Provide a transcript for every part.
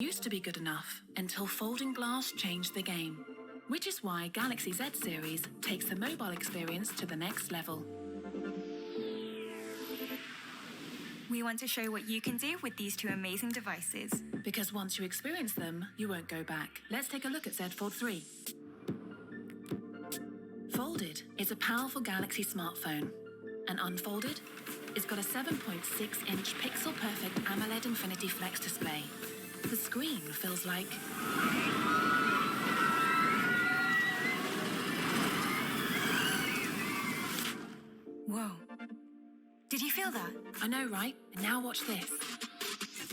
Used to be good enough until folding glass changed the game, which is why Galaxy Z series takes the mobile experience to the next level. We want to show what you can do with these two amazing devices. Because once you experience them, you won't go back. Let's take a look at Z Fold 3. Folded is a powerful Galaxy smartphone, and unfolded, it's got a 7.6-inch pixel-perfect AMOLED Infinity Flex display. The screen feels like... Whoa. Did you feel that? I know, right? And now watch this.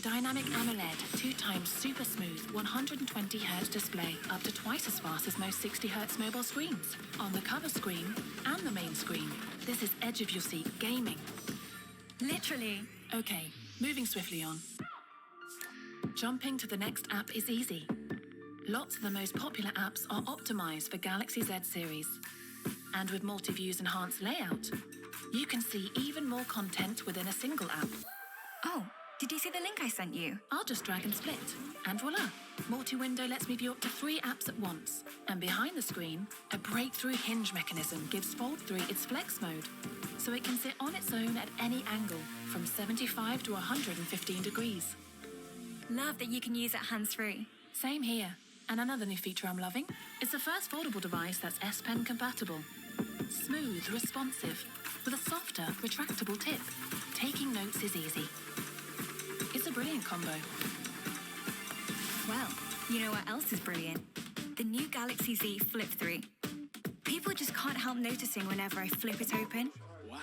Dynamic AMOLED, 2x super smooth 120Hz display, up to twice as fast as most 60Hz mobile screens. On the cover screen and the main screen. This is edge of your seat gaming. Literally. Okay, moving swiftly on. Jumping to the next app is easy. Lots of the most popular apps are optimized for Galaxy Z series. And with multi-views enhanced layout, you can see even more content within a single app. Oh, did you see the link I sent you? I'll just drag and split, and voila! Multi-window lets me view up to 3 apps at once. And behind the screen, a breakthrough hinge mechanism gives Fold3 its flex mode, so it can sit on its own at any angle, from 75 to 115 degrees. Love that you can use it hands-free. Same here. And another new feature I'm loving, it's the first foldable device that's S Pen compatible. Smooth, responsive, with a softer, retractable tip. Taking notes is easy. It's a brilliant combo. Well, you know what else is brilliant? The new Galaxy Z Flip 3. People just can't help noticing whenever I flip it open. Wow.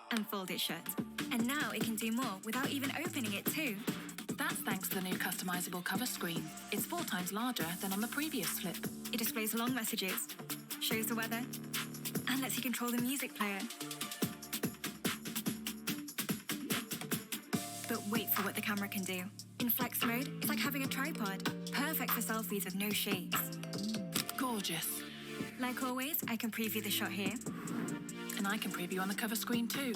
And fold it shut. And now it can do more without even opening it too. That's thanks to the new customizable cover screen. It's 4 times larger than on the previous Flip. It displays long messages, shows the weather, and lets you control the music player. But wait for what the camera can do. In flex mode, it's like having a tripod. Perfect for selfies with no shakes. Gorgeous. Like always, I can preview the shot here. And I can preview on the cover screen too.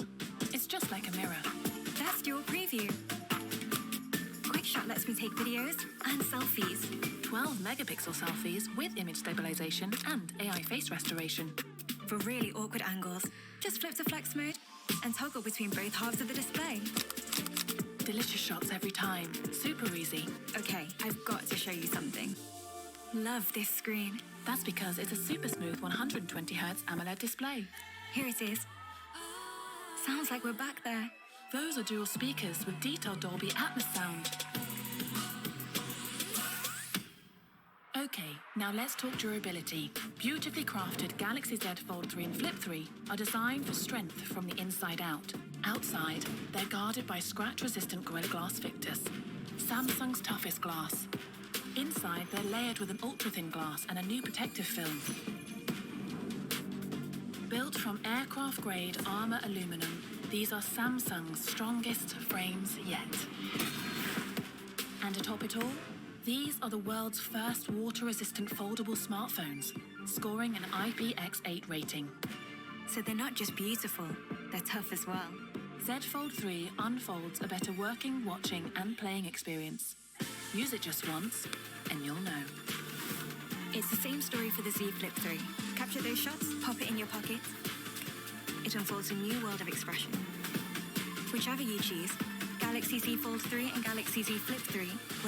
It's just like a mirror. That's dual preview. Quick Shot lets me take videos and selfies. 12 megapixel selfies with image stabilization and AI face restoration. For really awkward angles, just flip to flex mode and toggle between both halves of the display. Delicious shots every time. Super easy. Okay, I've got to show you something. Love this screen. That's because it's a super smooth 120Hz AMOLED display. Here it is. Sounds like we're back there. Those are dual speakers with detailed Dolby Atmos sound. Okay, now let's talk durability. Beautifully crafted Galaxy Z Fold 3 and Flip 3 are designed for strength from the inside out. Outside, they're guarded by scratch-resistant Gorilla Glass Victus, Samsung's toughest glass. Inside, they're layered with an ultra-thin glass and a new protective film. Built from aircraft-grade armor aluminum, these are Samsung's strongest frames yet. And to top it all, these are the world's first water-resistant foldable smartphones, scoring an IPX8 rating. So they're not just beautiful, they're tough as well. Z Fold 3 unfolds a better working, watching and playing experience. Use it just once and you'll know. It's the same story for the Z Flip 3. Capture those shots, pop it in your pocket. It unfolds a new world of expression. Whichever you choose, Galaxy Z Fold 3 and Galaxy Z Flip 3 will